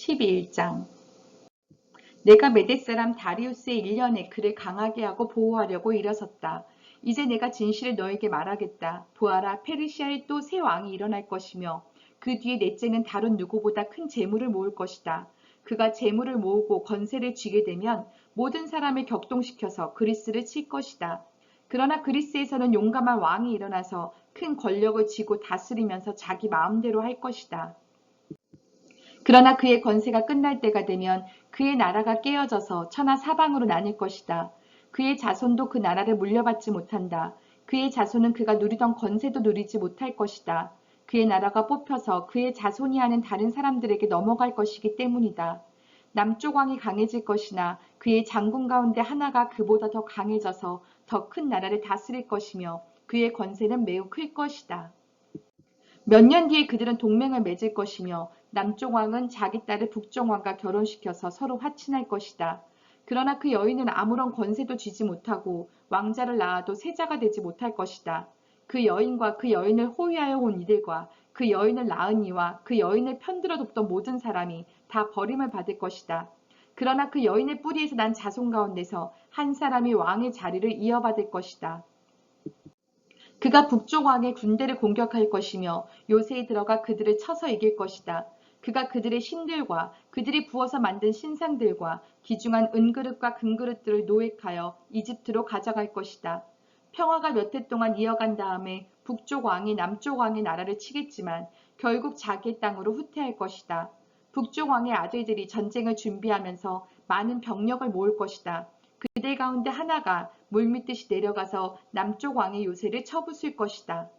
12장 내가 메대 사람 다리우스의 일련의 그를 강하게 하고 보호하려고 일어섰다. 이제 내가 진실을 너에게 말하겠다. 보아라, 페르시아에 또 새 왕이 일어날 것이며 그 뒤에 넷째는 다른 누구보다 큰 재물을 모을 것이다. 그가 재물을 모으고 권세를 쥐게 되면 모든 사람을 격동시켜서 그리스를 칠 것이다. 그러나 그리스에서는 용감한 왕이 일어나서 큰 권력을 쥐고 다스리면서 자기 마음대로 할 것이다. 그러나 그의 권세가 끝날 때가 되면 그의 나라가 깨어져서 천하 사방으로 나뉠 것이다. 그의 자손도 그 나라를 물려받지 못한다. 그의 자손은 그가 누리던 권세도 누리지 못할 것이다. 그의 나라가 뽑혀서 그의 자손이 하는 다른 사람들에게 넘어갈 것이기 때문이다. 남쪽 왕이 강해질 것이나 그의 장군 가운데 하나가 그보다 더 강해져서 더 큰 나라를 다스릴 것이며 그의 권세는 매우 클 것이다. 몇 년 뒤에 그들은 동맹을 맺을 것이며 남쪽 왕은 자기 딸을 북쪽 왕과 결혼시켜서 서로 화친할 것이다. 그러나 그 여인은 아무런 권세도 쥐지 못하고 왕자를 낳아도 세자가 되지 못할 것이다. 그 여인과 그 여인을 호위하여 온 이들과 그 여인을 낳은 이와 그 여인을 편들어 돕던 모든 사람이 다 버림을 받을 것이다. 그러나 그 여인의 뿌리에서 난 자손 가운데서 한 사람이 왕의 자리를 이어받을 것이다. 그가 북쪽 왕의 군대를 공격할 것이며 요새에 들어가 그들을 쳐서 이길 것이다. 그가 그들의 신들과 그들이 부어서 만든 신상들과 귀중한 은그릇과 금그릇들을 노획하여 이집트로 가져갈 것이다. 평화가 몇 해 동안 이어간 다음에 북쪽 왕이 남쪽 왕의 나라를 치겠지만 결국 자기의 땅으로 후퇴할 것이다. 북쪽 왕의 아들들이 전쟁을 준비하면서 많은 병력을 모을 것이다. 그들 가운데 하나가 물밀듯이 내려가서 남쪽 왕의 요새를 쳐부술 것이다.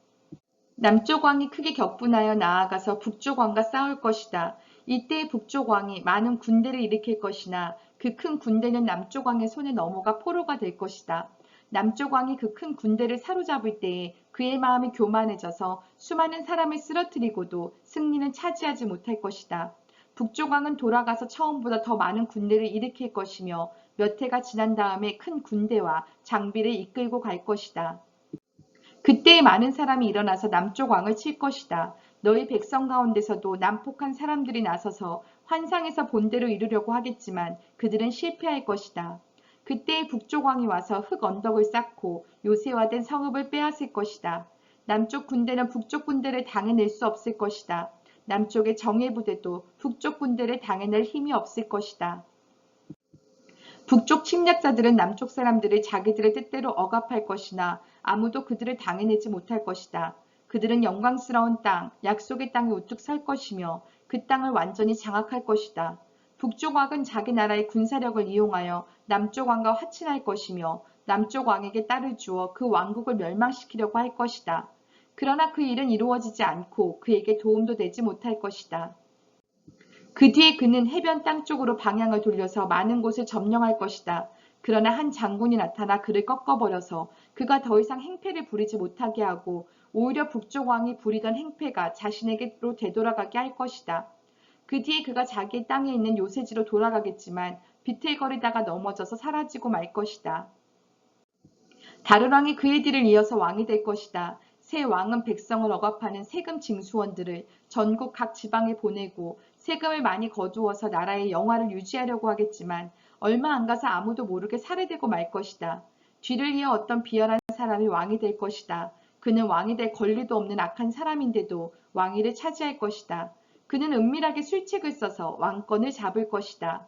남쪽 왕이 크게 격분하여 나아가서 북쪽 왕과 싸울 것이다. 이때 북쪽 왕이 많은 군대를 일으킬 것이나 그 큰 군대는 남쪽 왕의 손에 넘어가 포로가 될 것이다. 남쪽 왕이 그 큰 군대를 사로잡을 때에 그의 마음이 교만해져서 수많은 사람을 쓰러뜨리고도 승리는 차지하지 못할 것이다. 북쪽 왕은 돌아가서 처음보다 더 많은 군대를 일으킬 것이며 몇 해가 지난 다음에 큰 군대와 장비를 이끌고 갈 것이다. 그때 많은 사람이 일어나서 남쪽 왕을 칠 것이다. 너희 백성 가운데서도 난폭한 사람들이 나서서 환상에서 본대로 이루려고 하겠지만 그들은 실패할 것이다. 그때 북쪽 왕이 와서 흙 언덕을 쌓고 요새화된 성읍을 빼앗을 것이다. 남쪽 군대는 북쪽 군대를 당해낼 수 없을 것이다. 남쪽의 정예 부대도 북쪽 군대를 당해낼 힘이 없을 것이다. 북쪽 침략자들은 남쪽 사람들을 자기들의 뜻대로 억압할 것이나 아무도 그들을 당해내지 못할 것이다. 그들은 영광스러운 땅, 약속의 땅에 우뚝 설 것이며 그 땅을 완전히 장악할 것이다. 북쪽 왕은 자기 나라의 군사력을 이용하여 남쪽 왕과 화친할 것이며 남쪽 왕에게 딸을 주어 그 왕국을 멸망시키려고 할 것이다. 그러나 그 일은 이루어지지 않고 그에게 도움도 되지 못할 것이다. 그 뒤에 그는 해변 땅 쪽으로 방향을 돌려서 많은 곳을 점령할 것이다. 그러나 한 장군이 나타나 그를 꺾어버려서 그가 더 이상 행패를 부리지 못하게 하고 오히려 북쪽 왕이 부리던 행패가 자신에게로 되돌아가게 할 것이다. 그 뒤에 그가 자기 땅에 있는 요새지로 돌아가겠지만 비틀거리다가 넘어져서 사라지고 말 것이다. 다른 왕이 그의 뒤를 이어서 왕이 될 것이다. 새 왕은 백성을 억압하는 세금 징수원들을 전국 각 지방에 보내고 세금을 많이 거두어서 나라의 영화를 유지하려고 하겠지만 얼마 안 가서 아무도 모르게 살해되고 말 것이다. 뒤를 이어 어떤 비열한 사람이 왕이 될 것이다. 그는 왕이 될 권리도 없는 악한 사람인데도 왕위를 차지할 것이다. 그는 은밀하게 술책을 써서 왕권을 잡을 것이다.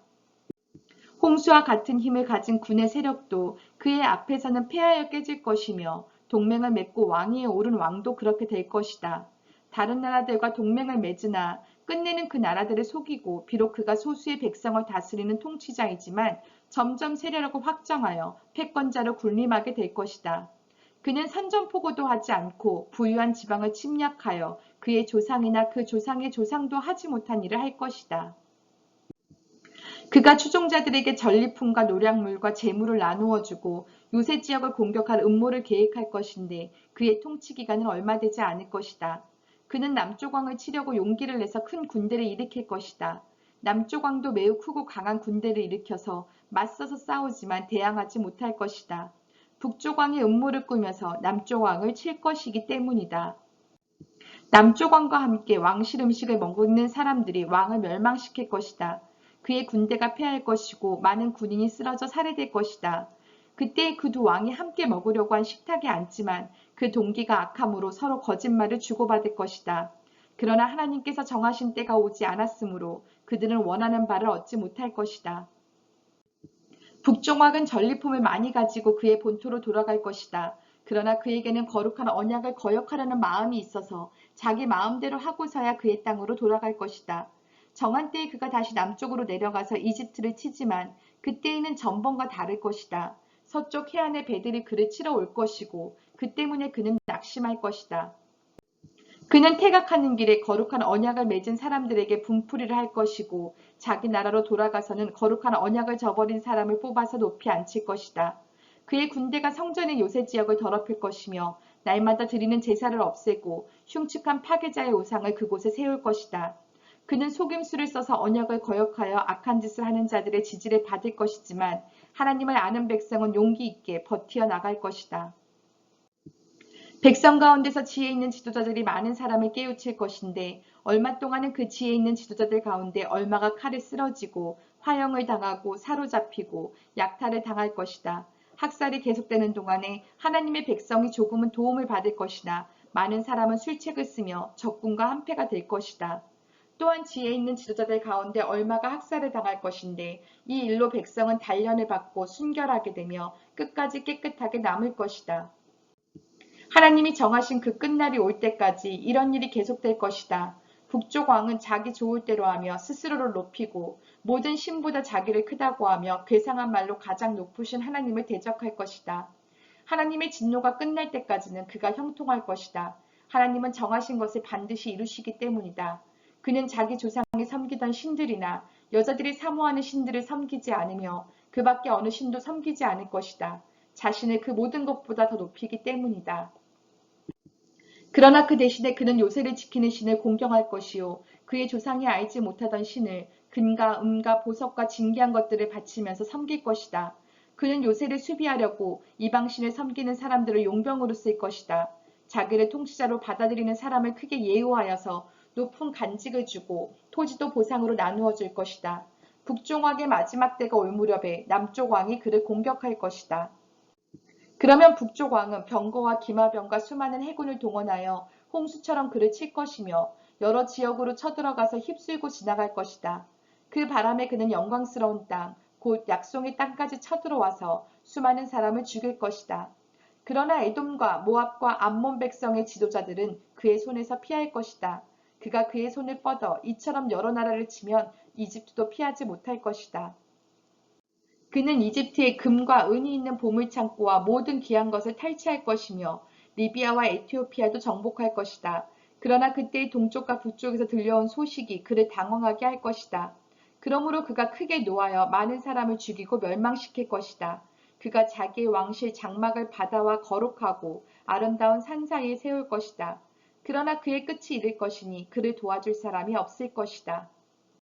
홍수와 같은 힘을 가진 군의 세력도 그의 앞에서는 패하여 깨질 것이며 동맹을 맺고 왕위에 오른 왕도 그렇게 될 것이다. 다른 나라들과 동맹을 맺으나 끝내는 그 나라들을 속이고 비록 그가 소수의 백성을 다스리는 통치자이지만 점점 세력을 확장하여 패권자로 군림하게 될 것이다. 그는 선전포고도 하지 않고 부유한 지방을 침략하여 그의 조상이나 그 조상의 조상도 하지 못한 일을 할 것이다. 그가 추종자들에게 전리품과 노략물과 재물을 나누어 주고 요새 지역을 공격할 음모를 계획할 것인데 그의 통치 기간은 얼마 되지 않을 것이다. 그는 남쪽 왕을 치려고 용기를 내서 큰 군대를 일으킬 것이다. 남쪽 왕도 매우 크고 강한 군대를 일으켜서 맞서서 싸우지만 대항하지 못할 것이다. 북쪽 왕이 음모를 꾸며서 남쪽 왕을 칠 것이기 때문이다. 남쪽 왕과 함께 왕실 음식을 먹는 사람들이 왕을 멸망시킬 것이다. 그의 군대가 패할 것이고 많은 군인이 쓰러져 살해될 것이다. 그때 그 두 왕이 함께 먹으려고 한 식탁에 앉지만 그 동기가 악함으로 서로 거짓말을 주고받을 것이다. 그러나 하나님께서 정하신 때가 오지 않았으므로 그들은 원하는 바를 얻지 못할 것이다. 북종왕은 전리품을 많이 가지고 그의 본토로 돌아갈 것이다. 그러나 그에게는 거룩한 언약을 거역하려는 마음이 있어서 자기 마음대로 하고서야 그의 땅으로 돌아갈 것이다. 정한 때에 그가 다시 남쪽으로 내려가서 이집트를 치지만 그때에는 전번과 다를 것이다. 서쪽 해안의 배들이 그를 치러 올 것이고 그 때문에 그는 낙심할 것이다. 그는 퇴각하는 길에 거룩한 언약을 맺은 사람들에게 분풀이를 할 것이고 자기 나라로 돌아가서는 거룩한 언약을 저버린 사람을 뽑아서 높이 앉힐 것이다. 그의 군대가 성전의 요새 지역을 더럽힐 것이며 날마다 드리는 제사를 없애고 흉측한 파괴자의 우상을 그곳에 세울 것이다. 그는 속임수를 써서 언약을 거역하여 악한 짓을 하는 자들의 지지를 받을 것이지만 하나님을 아는 백성은 용기 있게 버티어 나갈 것이다. 백성 가운데서 지혜 있는 지도자들이 많은 사람을 깨우칠 것인데 얼마 동안은 그 지혜 있는 지도자들 가운데 얼마가 칼에 쓰러지고 화형을 당하고 사로잡히고 약탈을 당할 것이다. 학살이 계속되는 동안에 하나님의 백성이 조금은 도움을 받을 것이나 많은 사람은 술책을 쓰며 적군과 한패가 될 것이다. 또한 지혜 있는 지도자들 가운데 얼마가 학살을 당할 것인데 이 일로 백성은 단련을 받고 순결하게 되며 끝까지 깨끗하게 남을 것이다. 하나님이 정하신 그 끝날이 올 때까지 이런 일이 계속될 것이다. 북쪽 왕은 자기 좋을 대로 하며 스스로를 높이고 모든 신보다 자기를 크다고 하며 괴상한 말로 가장 높으신 하나님을 대적할 것이다. 하나님의 진노가 끝날 때까지는 그가 형통할 것이다. 하나님은 정하신 것을 반드시 이루시기 때문이다. 그는 자기 조상이 섬기던 신들이나 여자들이 사모하는 신들을 섬기지 않으며 그 밖에 어느 신도 섬기지 않을 것이다. 자신을 그 모든 것보다 더 높이기 때문이다. 그러나 그 대신에 그는 요새를 지키는 신을 공경할 것이요 그의 조상이 알지 못하던 신을 금과 음과 보석과 진귀한 것들을 바치면서 섬길 것이다. 그는 요새를 수비하려고 이방신을 섬기는 사람들을 용병으로 쓸 것이다. 자기를 통치자로 받아들이는 사람을 크게 예우하여서 높은 간직을 주고 토지도 보상으로 나누어 줄 것이다. 북종왕의 마지막 때가 올 무렵에 남쪽 왕이 그를 공격할 것이다. 그러면 북쪽 왕은 병거와 기마병과 수많은 해군을 동원하여 홍수처럼 그를 칠 것이며 여러 지역으로 쳐들어가서 휩쓸고 지나갈 것이다. 그 바람에 그는 영광스러운 땅, 곧 약속의 땅까지 쳐들어와서 수많은 사람을 죽일 것이다. 그러나 에돔과 모압과 암몬 백성의 지도자들은 그의 손에서 피할 것이다. 그가 그의 손을 뻗어 이처럼 여러 나라를 치면 이집트도 피하지 못할 것이다. 그는 이집트에 금과 은이 있는 보물창고와 모든 귀한 것을 탈취할 것이며 리비아와 에티오피아도 정복할 것이다. 그러나 그때의 동쪽과 북쪽에서 들려온 소식이 그를 당황하게 할 것이다. 그러므로 그가 크게 노하여 많은 사람을 죽이고 멸망시킬 것이다. 그가 자기의 왕실 장막을 바다와 거룩하고 아름다운 산 사이에 세울 것이다. 그러나 그의 끝이 이를 것이니 그를 도와줄 사람이 없을 것이다.